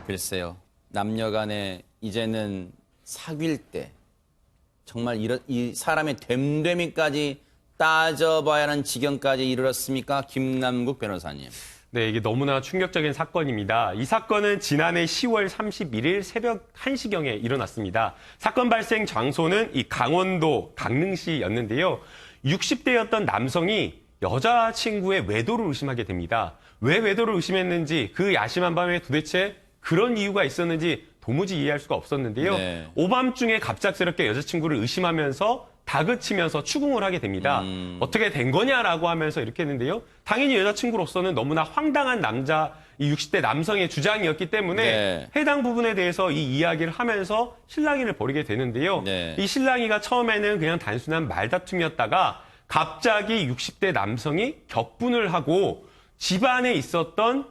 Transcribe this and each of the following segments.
글쎄요. 남녀 간에 이제는 사귈 때 정말 이 사람의 됨됨이까지 따져봐야 하는 지경까지 이르렀습니까? 김남국 변호사님. 네, 이게 너무나 충격적인 사건입니다. 이 사건은 지난해 10월 31일 새벽 1시경에 일어났습니다. 사건 발생 장소는 이 강원도 강릉시였는데요. 60대였던 남성이 여자친구의 외도를 의심하게 됩니다. 왜 외도를 의심했는지, 그 야심한 밤에 도대체 그런 이유가 있었는지 도무지 이해할 수가 없었는데요. 네. 오밤중에 갑작스럽게 여자친구를 의심하면서 다그치면서 추궁을 하게 됩니다. 어떻게 된 거냐라고 하면서 이렇게 했는데요. 당연히 여자친구로서는 너무나 황당한 남자, 이 60대 남성의 주장이었기 때문에 네. 해당 부분에 대해서 이 이야기를 하면서 실랑이를 벌이게 되는데요. 네. 이 실랑이가 처음에는 그냥 단순한 말다툼이었다가 갑자기 60대 남성이 격분을 하고 집안에 있었던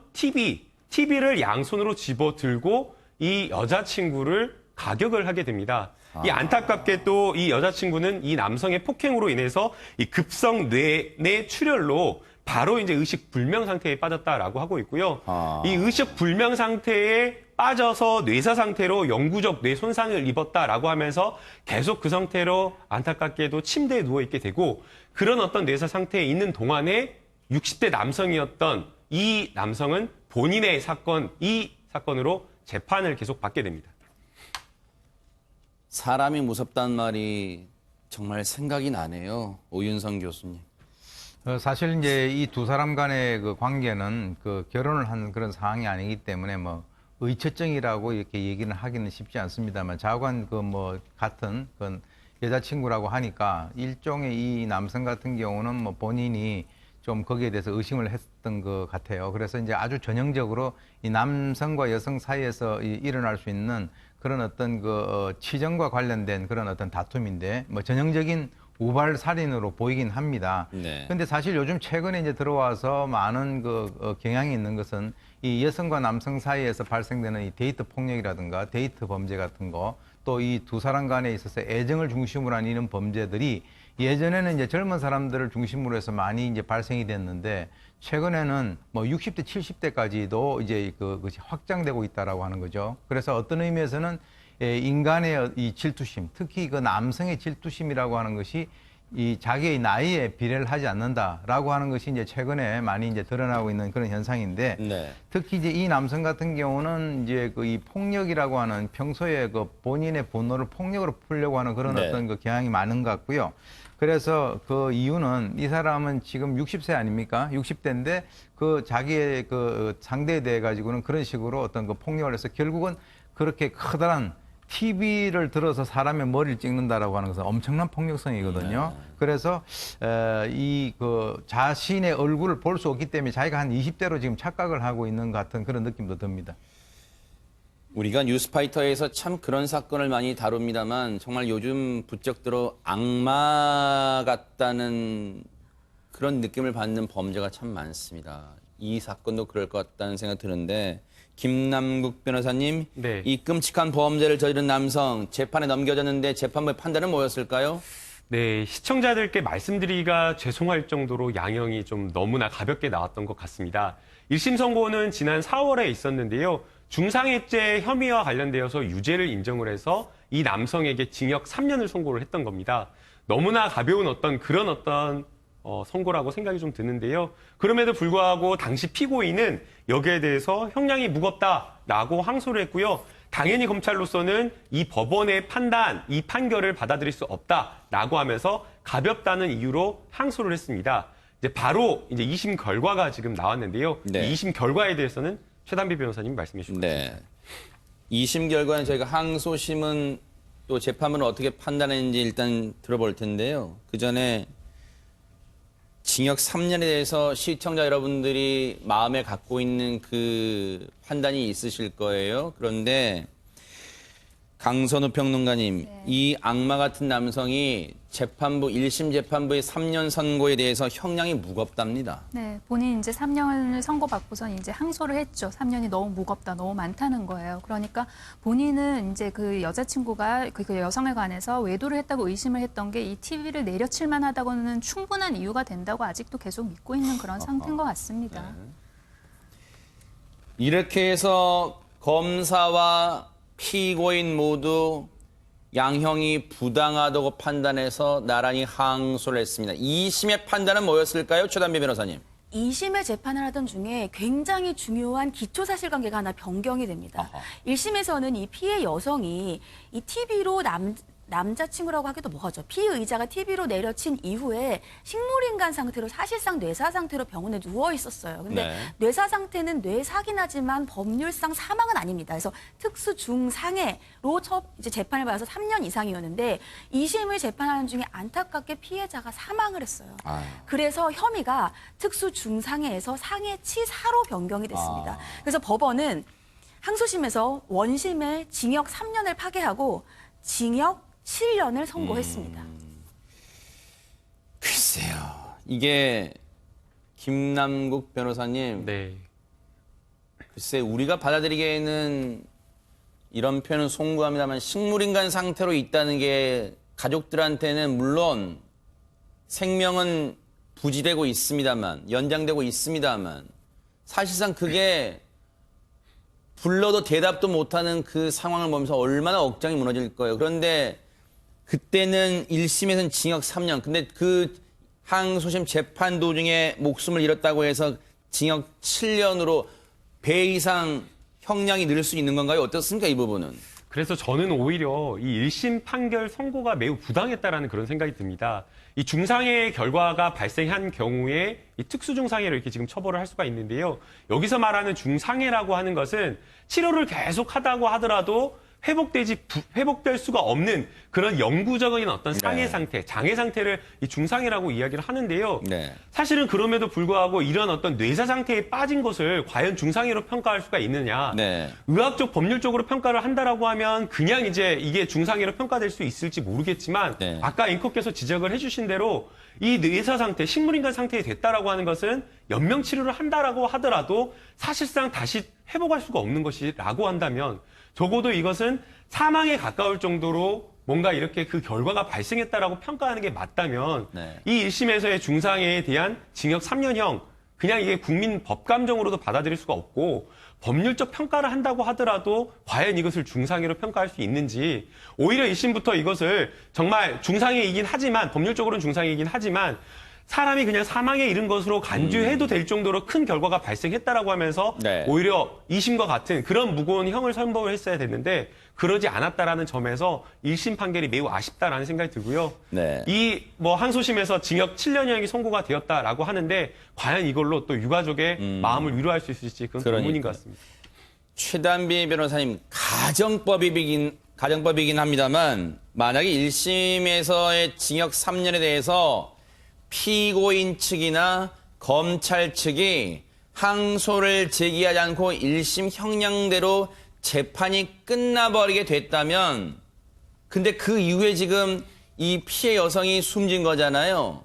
TV를 양손으로 집어들고 이 여자친구를 가격을 하게 됩니다. 이 안타깝게 또 이 여자친구는 이 남성의 폭행으로 인해서 이 급성 뇌내 출혈로 바로 이제 의식 불명 상태에 빠졌다라고 하고 있고요. 이 의식 불명 상태에 빠져서 뇌사 상태로 영구적 뇌 손상을 입었다라고 하면서 계속 그 상태로 안타깝게도 침대에 누워 있게 되고 그런 어떤 뇌사 상태에 있는 동안에 60대 남성이었던 이 남성은 본인의 이 사건으로 재판을 계속 받게 됩니다. 사람이 무섭다는 말이 정말 생각이 나네요. 오윤성 교수님. 사실 이제 이 두 사람 간의 그 관계는 그 결혼을 한 그런 상황이 아니기 때문에 뭐 의처증이라고 이렇게 얘기는 하기는 쉽지 않습니다만 자관 그 뭐 같은 그 여자친구라고 하니까 일종의 이 남성 같은 경우는 뭐 본인이 좀 거기에 대해서 의심을 했던 것 같아요. 그래서 이제 아주 전형적으로 이 남성과 여성 사이에서 일어날 수 있는 그런 어떤 그 치정과 관련된 그런 어떤 다툼인데 뭐 전형적인 우발 살인으로 보이긴 합니다. 네. 근데 사실 요즘 최근에 이제 들어와서 많은 그 경향이 있는 것은 이 여성과 남성 사이에서 발생되는 이 데이트 폭력이라든가 데이트 범죄 같은 거 또 이 두 사람 간에 있어서 애정을 중심으로 한 이런 범죄들이 예전에는 이제 젊은 사람들을 중심으로 해서 많이 이제 발생이 됐는데 최근에는 뭐 60대, 70대까지도 이제 그것이 확장되고 있다라고 하는 거죠. 그래서 어떤 의미에서는 인간의 이 질투심, 특히 그 남성의 질투심이라고 하는 것이 이 자기의 나이에 비례를 하지 않는다라고 하는 것이 이제 최근에 많이 이제 드러나고 있는 그런 현상인데 네. 특히 이제 이 남성 같은 경우는 이제 그 이 폭력이라고 하는 평소에 그 본인의 분노를 폭력으로 풀려고 하는 그런 네. 어떤 그 경향이 많은 것 같고요. 그래서 그 이유는 이 사람은 지금 60세 아닙니까? 60대인데 그 자기의 그 상대에 대해 가지고는 그런 식으로 어떤 그 폭력을 해서 결국은 그렇게 커다란 TV를 들어서 사람의 머리를 찍는다라고 하는 것은 엄청난 폭력성이거든요. 그래서 이 그 자신의 얼굴을 볼 수 없기 때문에 자기가 한 20대로 지금 착각을 하고 있는 것 같은 그런 느낌도 듭니다. 우리가 뉴스파이터에서 참 그런 사건을 많이 다룹니다만 정말 요즘 부쩍 들어 악마 같다는 그런 느낌을 받는 범죄가 참 많습니다. 이 사건도 그럴 것 같다는 생각 드는데 김남국 변호사님, 네. 이 끔찍한 범죄를 저지른 남성 재판에 넘겨졌는데 재판부의 판단은 뭐였을까요? 네, 시청자들께 말씀드리기가 죄송할 정도로 양형이 좀 너무나 가볍게 나왔던 것 같습니다. 1심 선고는 지난 4월에 있었는데요. 중상해죄 혐의와 관련되어서 유죄를 인정을 해서 이 남성에게 징역 3년을 선고를 했던 겁니다. 너무나 가벼운 그런 선고라고 생각이 좀 드는데요. 그럼에도 불구하고 당시 피고인은 여기에 대해서 형량이 무겁다라고 항소를 했고요. 당연히 검찰로서는 이 법원의 이 판결을 받아들일 수 없다라고 하면서 가볍다는 이유로 항소를 했습니다. 이제 바로 이제 2심 결과가 지금 나왔는데요. 네. 2심 결과에 대해서는 최단비 변호사님 말씀해 주시죠. 네. 2심 결과는 저희가 항소심은 또 재판부는 어떻게 판단했는지 일단 들어볼 텐데요. 그 전에 징역 3년에 대해서 시청자 여러분들이 마음에 갖고 있는 그 판단이 있으실 거예요. 그런데 강선우 평론가님, 이 악마 같은 남성이 1심 재판부의 3년 선고에 대해서 형량이 무겁답니다. 네, 본인 이제 3년을 선고받고선 이제 항소를 했죠. 3년이 너무 무겁다, 너무 많다는 거예요. 그러니까 본인은 이제 그 여자친구가 그 여성에 관해서 외도를 했다고 의심을 했던 게 이 TV를 내려칠 만하다고는 충분한 이유가 된다고 아직도 계속 믿고 있는 그런 상태인 것 같습니다. 이렇게 해서 검사와 피고인 모두 양형이 부당하다고 판단해서 나란히 항소를 했습니다. 2심의 판단은 뭐였을까요? 최단비 변호사님. 2심의 재판을 하던 중에 굉장히 중요한 기초사실관계가 하나 변경이 됩니다. 1심에서는 이 피해 여성이 이 TV로 남자친구라고 하기도 뭐하죠. 피의자가 TV로 내려친 이후에 식물인간 상태로 사실상 뇌사 상태로 병원에 누워 있었어요. 근데 네. 뇌사 상태는 뇌사긴 하지만 법률상 사망은 아닙니다. 그래서 특수 중상해로 이제 재판을 받아서 3년 이상이었는데 2심을 재판하는 중에 안타깝게 피해자가 사망을 했어요. 그래서 혐의가 특수 중상해에서 상해치사로 변경이 됐습니다. 그래서 법원은 항소심에서 원심의 징역 3년을 파기하고 징역 7년을 선고했습니다. 글쎄요. 이게 김남국 변호사님. 네. 글쎄 우리가 받아들이기에는 이런 표현은 송구합니다만 식물인간 상태로 있다는 게 가족들한테는 물론 생명은 부지되고 있습니다만 연장되고 있습니다만 사실상 그게 불러도 대답도 못하는 그 상황을 보면서 얼마나 억장이 무너질 거예요. 그런데 그때는 1심에서는 징역 3년. 근데 그 항소심 재판 도중에 목숨을 잃었다고 해서 징역 7년으로 배 이상 형량이 늘 수 있는 건가요? 어떻습니까, 이 부분은? 그래서 저는 오히려 이 1심 판결 선고가 매우 부당했다라는 그런 생각이 듭니다. 이 중상해 결과가 발생한 경우에 이 특수중상해로 이렇게 지금 처벌을 할 수가 있는데요. 여기서 말하는 중상해라고 하는 것은 치료를 계속 하다고 하더라도 회복될 수가 없는 그런 영구적인 어떤 상해 네. 상태, 장애 상태를 이 중상해라고 이야기를 하는데요. 네. 사실은 그럼에도 불구하고 이런 어떤 뇌사 상태에 빠진 것을 과연 중상해로 평가할 수가 있느냐. 네. 의학적 법률적으로 평가를 한다라고 하면 그냥 이제 이게 중상해로 평가될 수 있을지 모르겠지만 네. 아까 앵커께서 지적을 해주신 대로 이 뇌사 상태, 식물인간 상태에 됐다라고 하는 것은 연명 치료를 한다라고 하더라도 사실상 다시 회복할 수가 없는 것이라고 한다면 적어도 이것은 사망에 가까울 정도로 뭔가 이렇게 그 결과가 발생했다라고 평가하는 게 맞다면 네. 이 1심에서의 중상해에 대한 징역 3년형 그냥 이게 국민 법감정으로도 받아들일 수가 없고 법률적 평가를 한다고 하더라도 과연 이것을 중상해로 평가할 수 있는지 오히려 1심부터 이것을 정말 중상해이긴 하지만 법률적으로는 중상해이긴 하지만 사람이 그냥 사망에 이른 것으로 간주해도 될 정도로 큰 결과가 발생했다라고 하면서 네. 오히려 2심과 같은 그런 무거운 형을 선고를 했어야 됐는데 그러지 않았다라는 점에서 1심 판결이 매우 아쉽다라는 생각이 들고요. 네. 이 뭐 항소심에서 징역 7년형이 선고가 되었다라고 하는데 과연 이걸로 또 유가족의 마음을 위로할 수 있을지 그건 의문인 것 같습니다. 최단비 변호사님, 가정법이긴 합니다만 만약에 1심에서의 징역 3년에 대해서 피고인 측이나 검찰 측이 항소를 제기하지 않고 1심 형량대로 재판이 끝나버리게 됐다면 근데 그 이후에 지금 이 피해 여성이 숨진 거잖아요.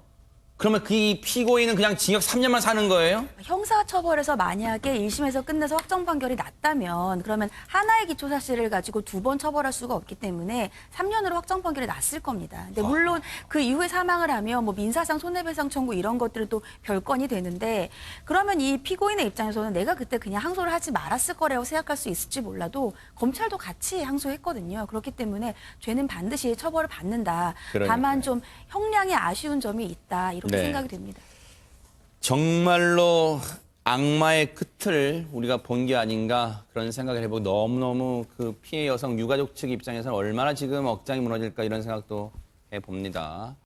그러면 그 이 피고인은 그냥 징역 3년만 사는 거예요? 형사처벌에서 만약에 1심에서 끝내서 확정 판결이 났다면 그러면 하나의 기초사실을 가지고 두 번 처벌할 수가 없기 때문에 3년으로 확정 판결이 났을 겁니다. 근데 물론 그 이후에 사망을 하면 뭐 민사상 손해배상 청구 이런 것들은 또 별건이 되는데 그러면 이 피고인의 입장에서는 내가 그때 그냥 항소를 하지 말았을 거라고 생각할 수 있을지 몰라도 검찰도 같이 항소했거든요. 그렇기 때문에 죄는 반드시 처벌을 받는다. 그러니까요. 다만 좀 형량이 아쉬운 점이 있다. 이렇게 네. 생각이 됩니다. 정말로 악마의 끝을 우리가 본 게 아닌가 그런 생각을 해보고 너무너무 그 피해 여성 유가족 측 입장에서는 얼마나 지금 억장이 무너질까 이런 생각도 해봅니다.